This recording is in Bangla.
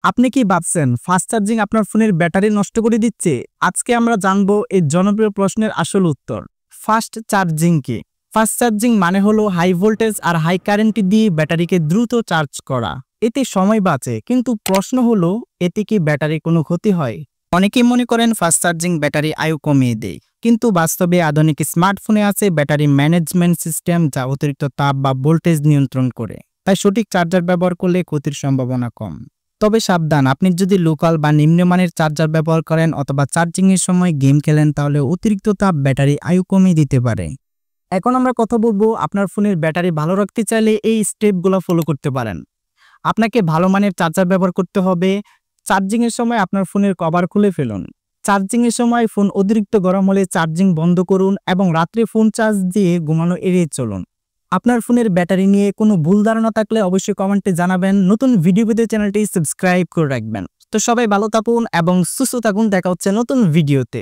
আপনি কি ভাবছেন ফাস্ট চার্জিং আপনার ফোনের ব্যাটারি নষ্ট করে দিচ্ছে? আজকে আমরা জানবো এই জনপ্রিয় প্রশ্নের আসল উত্তর। ফাস্ট চার্জিং কি? ফাস্ট চার্জিং মানে হলো হাই ভোল্টেজ আর হাই কারেন্ট দিয়ে ব্যাটারিকে দ্রুত চার্জ করা। এতে সময় বাঁচে, কিন্তু প্রশ্ন হলো এতে কি ব্যাটারি কোনো ক্ষতি হয়? অনেকেই মনে করেন ফাস্ট চার্জিং ব্যাটারি আয়ু কমিয়ে দেয়, কিন্তু বাস্তবে আধুনিক স্মার্টফোনে আছে ব্যাটারি ম্যানেজমেন্ট সিস্টেম যা অতিরিক্ত তাপ বা ভোল্টেজ নিয়ন্ত্রণ করে। তাই সঠিক চার্জার ব্যবহার করলে ক্ষতির সম্ভাবনা কম। তবে সাবধান, আপনি যদি লোকাল বা নিম্নমানের চার্জার ব্যবহার করেন অথবা চার্জিং এর সময় গেম খেলেন তাহলে অতিরিক্ত তাপ ব্যাটারি আয়ু কমিয়ে দিতে পারে। এখন আমরা কথা বলবো আপনার ফোনের ব্যাটারি ভালো রাখতে চাইলে এই স্টেপগুলো ফলো করতে পারেন। আপনাকে ভালো মানের চার্জার ব্যবহার করতে হবে। চার্জিং এর সময় আপনার ফোনের কভার খুলে ফেলুন। চার্জিং এর সময় ফোন অতিরিক্ত গরম হলে চার্জিং বন্ধ করুন এবং রাত্রে ফোন চার্জ দিয়ে ঘুমানো এড়িয়ে চলুন। আপনার ফোনের ব্যাটারি নিয়ে কোনো ভুল ধারণা থাকলে অবশ্যই কমেন্টে জানাবেন। নতুন ভিডিও পেতে চ্যানেলটি সাবস্ক্রাইব করে রাখবেন। তো সবাই ভালো থাকুন এবং সুস্থ থাকুন। দেখা হচ্ছে নতুন ভিডিওতে।